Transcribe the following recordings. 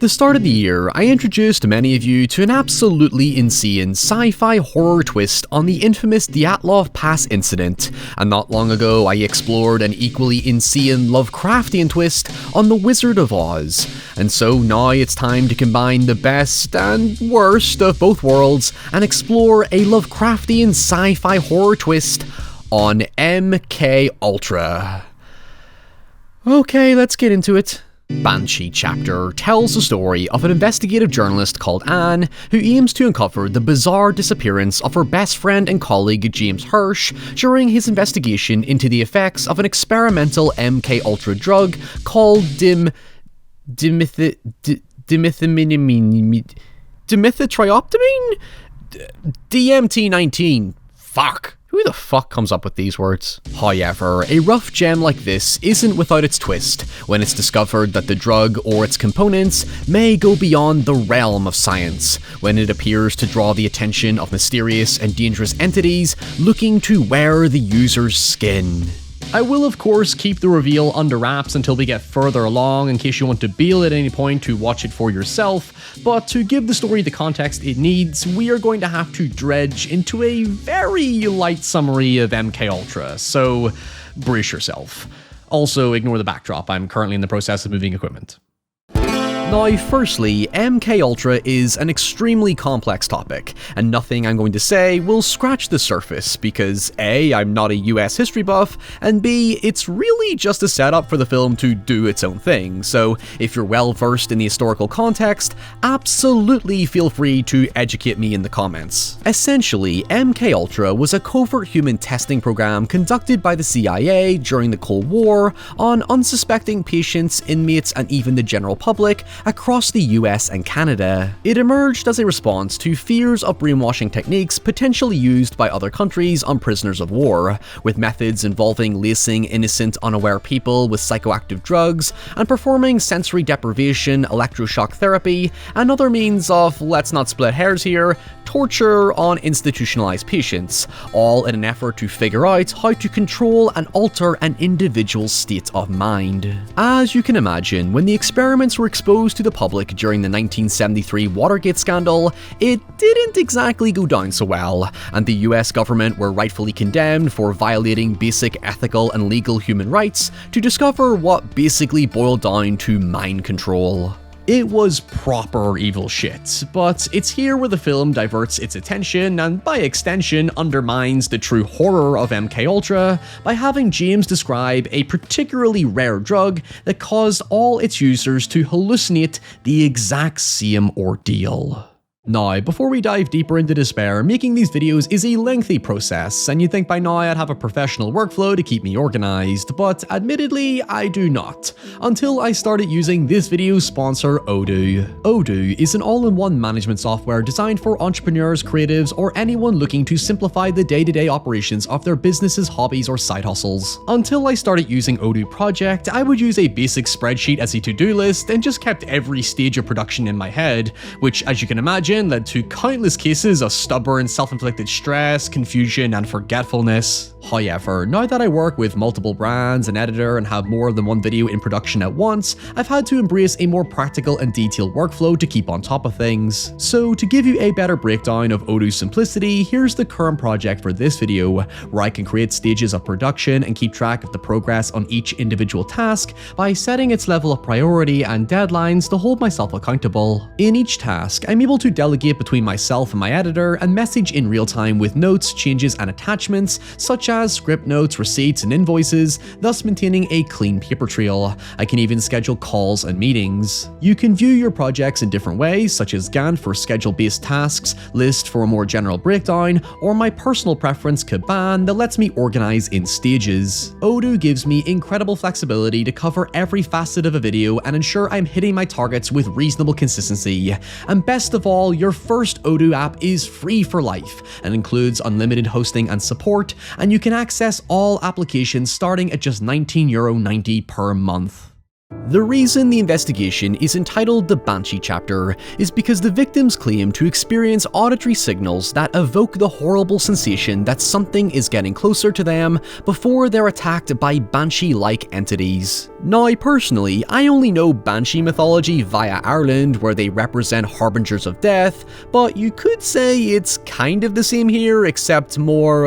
the start of the year, I introduced many of you to an absolutely insane sci-fi horror twist on the infamous Dyatlov Pass incident, and not long ago I explored an equally insane Lovecraftian twist on The Wizard of Oz. And so now it's time to combine the best and worst of both worlds and explore a Lovecraftian sci-fi horror twist on MK Ultra. Okay, let's get into it. Banshee Chapter tells the story of an investigative journalist called Anne who aims to uncover the bizarre disappearance of her best friend and colleague James Hirsch during his investigation into the effects of an experimental MK Ultra drug called dimethytrioptamine? DMT-19. Fuck. Who the fuck comes up with these words? However, a rough gem like this isn't without its twist when it's discovered that the drug or its components may go beyond the realm of science, when it appears to draw the attention of mysterious and dangerous entities looking to wear the user's skin. I will of course keep the reveal under wraps until we get further along in case you want to bail at any point to watch it for yourself, but to give the story the context it needs, we are going to have to dredge into a very light summary of MK Ultra, so brace yourself. Also ignore the backdrop, I'm currently in the process of moving equipment. Now, firstly, MK Ultra is an extremely complex topic, and nothing I'm going to say will scratch the surface because A, I'm not a US history buff, and B, it's really just a setup for the film to do its own thing, so if you're well versed in the historical context, absolutely feel free to educate me in the comments. Essentially, MK Ultra was a covert human testing program conducted by the CIA during the Cold War on unsuspecting patients, inmates, and even the general public across the US and Canada. It emerged as a response to fears of brainwashing techniques potentially used by other countries on prisoners of war, with methods involving lacing innocent, unaware people with psychoactive drugs and performing sensory deprivation, electroshock therapy, and other means of, let's not split hairs here, torture on institutionalized patients, all in an effort to figure out how to control and alter an individual's state of mind. As you can imagine, when the experiments were exposed to the public during the 1973 Watergate scandal, it didn't exactly go down so well, and the US government were rightfully condemned for violating basic ethical and legal human rights to discover what basically boiled down to mind control. It was proper evil shit, but it's here where the film diverts its attention and by extension undermines the true horror of MK Ultra by having James describe a particularly rare drug that caused all its users to hallucinate the exact same ordeal. Now, before we dive deeper into despair, making these videos is a lengthy process, and you'd think by now I'd have a professional workflow to keep me organized, but admittedly, I do not, until I started using this video's sponsor, Odoo. Odoo is an all-in-one management software designed for entrepreneurs, creatives, or anyone looking to simplify the day-to-day operations of their businesses, hobbies, or side hustles. Until I started using Odoo Project, I would use a basic spreadsheet as a to-do list and just kept every stage of production in my head, which, as you can imagine, led to countless cases of stubborn, self-inflicted stress, confusion, and forgetfulness. However, now that I work with multiple brands, an editor, and have more than one video in production at once, I've had to embrace a more practical and detailed workflow to keep on top of things. So to give you a better breakdown of Odoo's simplicity, here's the current project for this video, where I can create stages of production and keep track of the progress on each individual task by setting its level of priority and deadlines to hold myself accountable. In each task, I'm able to delegate between myself and my editor and message in real time with notes, changes, and attachments such as script notes, receipts, and invoices, thus maintaining a clean paper trail. I can even schedule calls and meetings. You can view your projects in different ways, such as Gantt for schedule-based tasks, List for a more general breakdown, or my personal preference Kanban that lets me organize in stages. Odoo gives me incredible flexibility to cover every facet of a video and ensure I'm hitting my targets with reasonable consistency. And best of all, your first Odoo app is free for life and includes unlimited hosting and support, and you can access all applications starting at just €19.90 per month. The reason the investigation is entitled the Banshee Chapter is because the victims claim to experience auditory signals that evoke the horrible sensation that something is getting closer to them before they're attacked by Banshee-like entities. Now, personally, I only know Banshee mythology via Ireland, where they represent harbingers of death, but you could say it's kind of the same here, except more,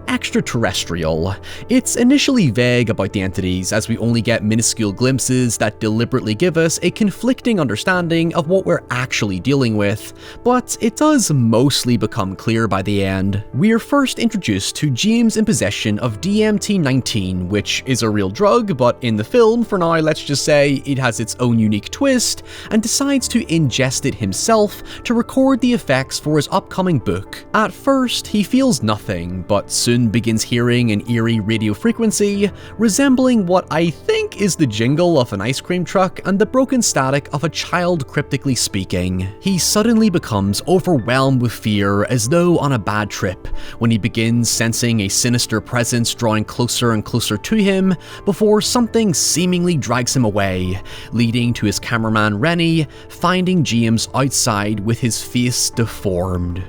extraterrestrial. It's initially vague about the entities, as we only get minuscule glimpses that deliberately give us a conflicting understanding of what we're actually dealing with, but it does mostly become clear by the end. We're first introduced to James in possession of DMT-19, which is a real drug, but in the film, for now, let's just say it has its own unique twist, and decides to ingest it himself to record the effects for his upcoming book. At first, he feels nothing, but soon begins hearing an eerie radio frequency, resembling what I think is the jingle of an ice cream truck and the broken static of a child cryptically speaking. He suddenly becomes overwhelmed with fear, as though on a bad trip, when he begins sensing a sinister presence drawing closer and closer to him, before something seemingly drags him away, leading to his cameraman Rennie finding James outside with his face deformed.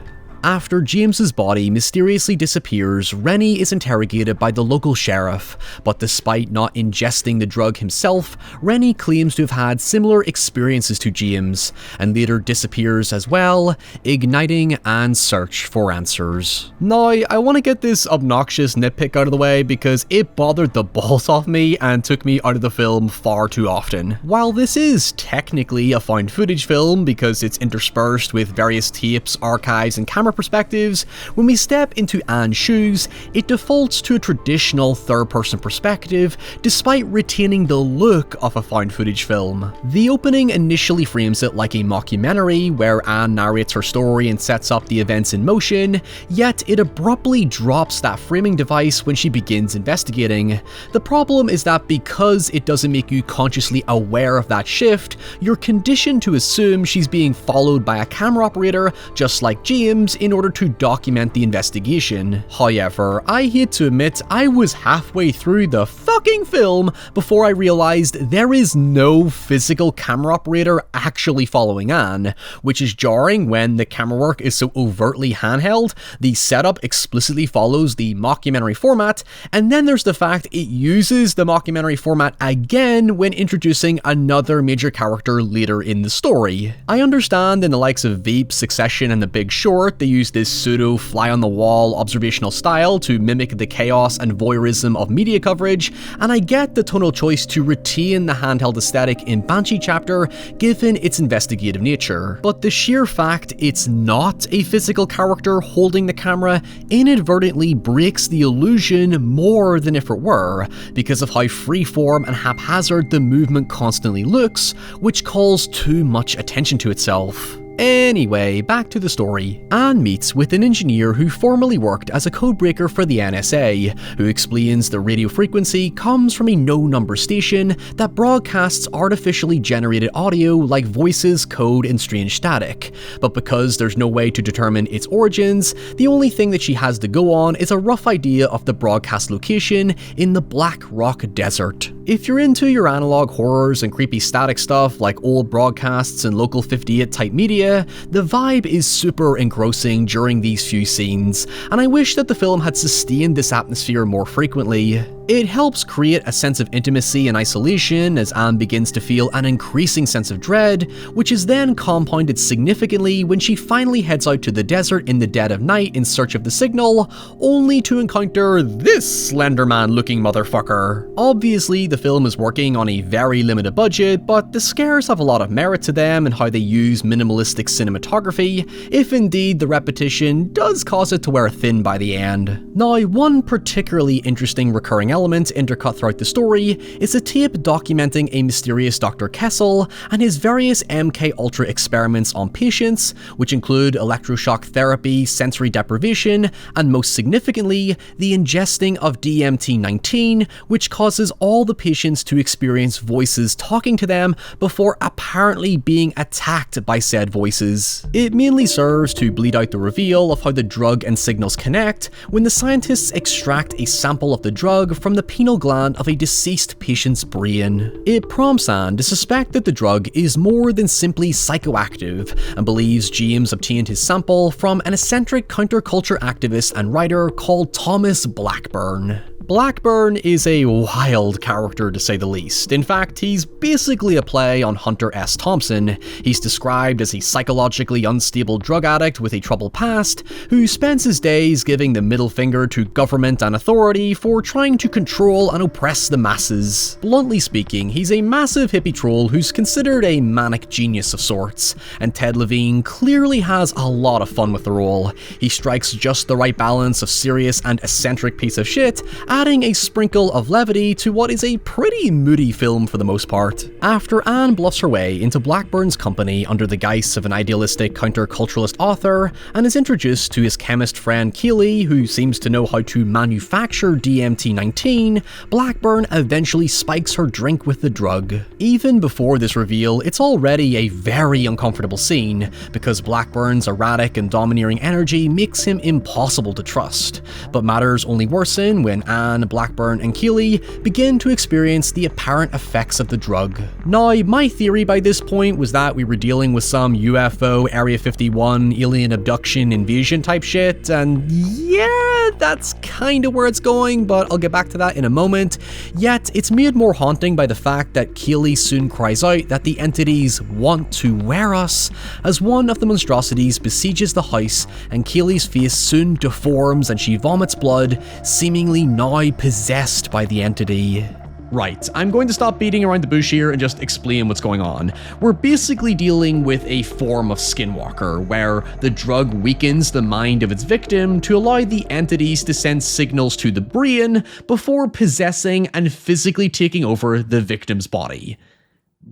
After James's body mysteriously disappears, Rennie is interrogated by the local sheriff, but despite not ingesting the drug himself, Rennie claims to have had similar experiences to James, and later disappears as well, igniting and search for answers. Now, I want to get this obnoxious nitpick out of the way because it bothered the balls off me and took me out of the film far too often. While this is technically a found footage film because it's interspersed with various tapes, archives, and camera perspectives, when we step into Anne's shoes, it defaults to a traditional third-person perspective, despite retaining the look of a found footage film. The opening initially frames it like a mockumentary, where Anne narrates her story and sets up the events in motion, yet it abruptly drops that framing device when she begins investigating. The problem is that because it doesn't make you consciously aware of that shift, you're conditioned to assume she's being followed by a camera operator, just like James, in order to document the investigation. However, I hate to admit, I was halfway through the fucking film before I realized there is no physical camera operator actually following Anne, which is jarring when the camera work is so overtly handheld. The setup explicitly follows the mockumentary format, and then there's the fact it uses the mockumentary format again when introducing another major character later in the story. I understand in the likes of Veep, Succession, and The Big Short, they use this pseudo fly-on-the-wall observational style to mimic the chaos and voyeurism of media coverage, and I get the tonal choice to retain the handheld aesthetic in Banshee Chapter given its investigative nature. But the sheer fact it's not a physical character holding the camera inadvertently breaks the illusion more than if it were, because of how freeform and haphazard the movement constantly looks, which calls too much attention to itself. Anyway, back to the story. Anne meets with an engineer who formerly worked as a codebreaker for the NSA, who explains the radio frequency comes from a no-number station that broadcasts artificially generated audio like voices, code, and strange static. But because there's no way to determine its origins, the only thing that she has to go on is a rough idea of the broadcast location in the Black Rock Desert. If you're into your analog horrors and creepy static stuff like old broadcasts and Local 58 type media, the vibe is super engrossing during these few scenes, and I wish that the film had sustained this atmosphere more frequently. It helps create a sense of intimacy and isolation as Anne begins to feel an increasing sense of dread, which is then compounded significantly when she finally heads out to the desert in the dead of night in search of the signal, only to encounter this Slenderman-looking motherfucker. Obviously, the film is working on a very limited budget, but the scares have a lot of merit to them in how they use minimalistic cinematography, if indeed the repetition does cause it to wear thin by the end. Now, one particularly interesting recurring element intercut throughout the story is a tape documenting a mysterious Dr. Kessel and his various MK Ultra experiments on patients, which include electroshock therapy, sensory deprivation, and most significantly, the ingesting of DMT-19, which causes all the patients to experience voices talking to them before apparently being attacked by said voices. It mainly serves to bleed out the reveal of how the drug and signals connect when the scientists extract a sample of the drug from the pineal gland of a deceased patient's brain. It prompts Anne to suspect that the drug is more than simply psychoactive, and believes James obtained his sample from an eccentric counterculture activist and writer called Thomas Blackburn. Blackburn is a wild character to say the least. In fact, he's basically a play on Hunter S. Thompson. He's described as a psychologically unstable drug addict with a troubled past, who spends his days giving the middle finger to government and authority for trying to control and oppress the masses. Bluntly speaking, he's a massive hippie troll who's considered a manic genius of sorts, and Ted Levine clearly has a lot of fun with the role. He strikes just the right balance of serious and eccentric piece of shit, adding a sprinkle of levity to what is a pretty moody film for the most part. After Anne bluffs her way into Blackburn's company under the guise of an idealistic counterculturalist author, and is introduced to his chemist friend Keeley, who seems to know how to manufacture DMT-19, Blackburn eventually spikes her drink with the drug. Even before this reveal, it's already a very uncomfortable scene, because Blackburn's erratic and domineering energy makes him impossible to trust, but matters only worsen when Anne, Blackburn, and Keeley begin to experience the apparent effects of the drug. Now, my theory by this point was that we were dealing with some UFO, Area 51, alien abduction, invasion type shit, and yeah, that's kinda where it's going, but I'll get back to that in a moment. Yet, it's made more haunting by the fact that Keeley soon cries out that the entities want to wear us, as one of the monstrosities besieges the house, and Keeley's face soon deforms and she vomits blood, seemingly now possessed by the entity. Right, I'm going to stop beating around the bush here and just explain what's going on. We're basically dealing with a form of skinwalker, where the drug weakens the mind of its victim to allow the entities to send signals to the brain before possessing and physically taking over the victim's body.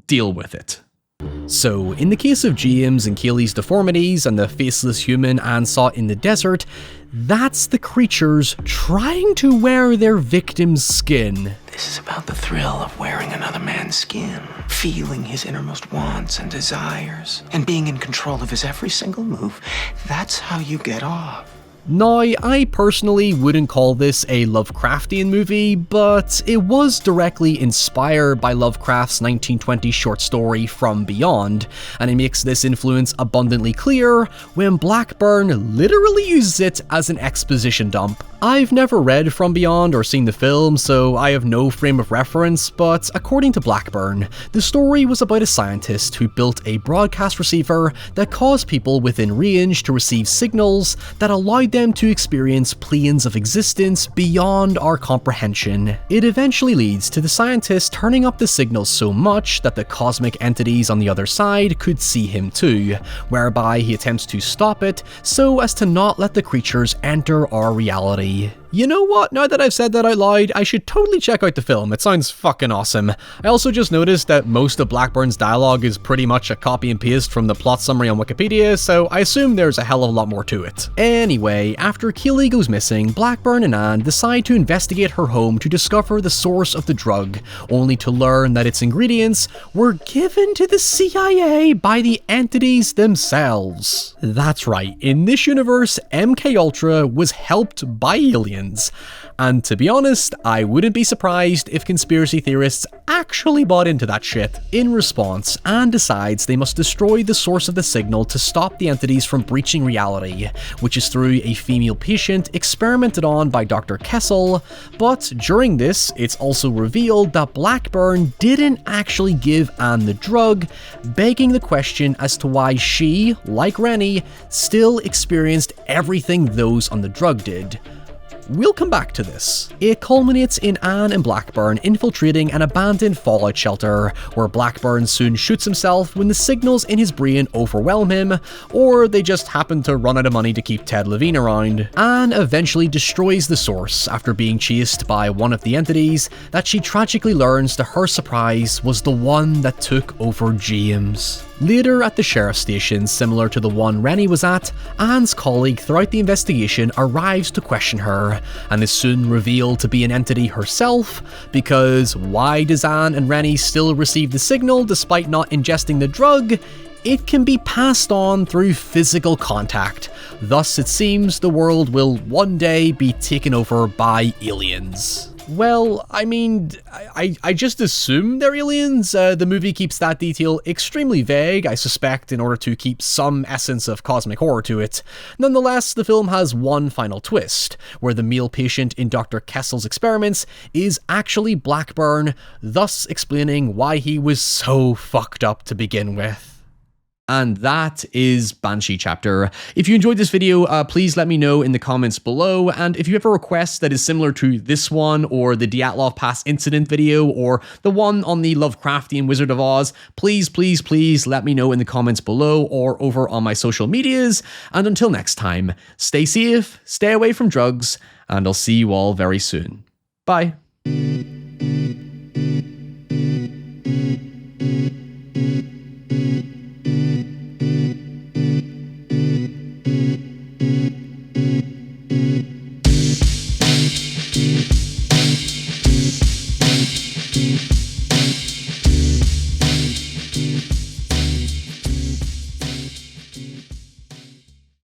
Deal with it. So, in the case of James and Keeley's deformities and the faceless human Anne saw in the desert, that's the creatures trying to wear their victim's skin. This is about the thrill of wearing another man's skin, feeling his innermost wants and desires, and being in control of his every single move. That's how you get off. Now, I personally wouldn't call this a Lovecraftian movie, but it was directly inspired by Lovecraft's 1920 short story From Beyond, and it makes this influence abundantly clear when Blackburn literally uses it as an exposition dump. I've never read From Beyond or seen the film, so I have no frame of reference, but according to Blackburn, the story was about a scientist who built a broadcast receiver that caused people within range to receive signals that allowed them to experience planes of existence beyond our comprehension. It eventually leads to the scientist turning up the signals so much that the cosmic entities on the other side could see him too, whereby he attempts to stop it so as to not let the creatures enter our reality. You know what, now that I've said that out loud, I should totally check out the film. It sounds fucking awesome. I also just noticed that most of Blackburn's dialogue is pretty much a copy and paste from the plot summary on Wikipedia, so I assume there's a hell of a lot more to it. Anyway, after Keeley goes missing, Blackburn and Anne decide to investigate her home to discover the source of the drug, only to learn that its ingredients were given to the CIA by the entities themselves. That's right, in this universe, MKUltra was helped by aliens. And to be honest, I wouldn't be surprised if conspiracy theorists actually bought into that shit. In response, Anne decides they must destroy the source of the signal to stop the entities from breaching reality, which is through a female patient experimented on by Dr. Kessel, but during this, it's also revealed that Blackburn didn't actually give Anne the drug, begging the question as to why she, like Rennie, still experienced everything those on the drug did. We'll come back to this. It culminates in Anne and Blackburn infiltrating an abandoned fallout shelter, where Blackburn soon shoots himself when the signals in his brain overwhelm him, or they just happen to run out of money to keep Ted Levine around. Anne eventually destroys the source after being chased by one of the entities that she tragically learns to her surprise was the one that took over James. Later at the sheriff's station, similar to the one Rennie was at, Anne's colleague throughout the investigation arrives to question her, and is soon revealed to be an entity herself, because why does Anne and Rennie still receive the signal despite not ingesting the drug? It can be passed on through physical contact. Thus, it seems the world will one day be taken over by aliens. Well, I mean, I just assume they're aliens. The movie keeps that detail extremely vague, I suspect, in order to keep some essence of cosmic horror to it. Nonetheless, the film has one final twist, where the male patient in Dr. Kessel's experiments is actually Blackburn, thus explaining why he was so fucked up to begin with. And that is Banshee Chapter. If you enjoyed this video, please let me know in the comments below, and if you have a request that is similar to this one, or the Dyatlov Pass incident video, or the one on the Lovecraftian Wizard of Oz, please let me know in the comments below or over on my social medias, and until next time, stay safe, stay away from drugs, and I'll see you all very soon. Bye.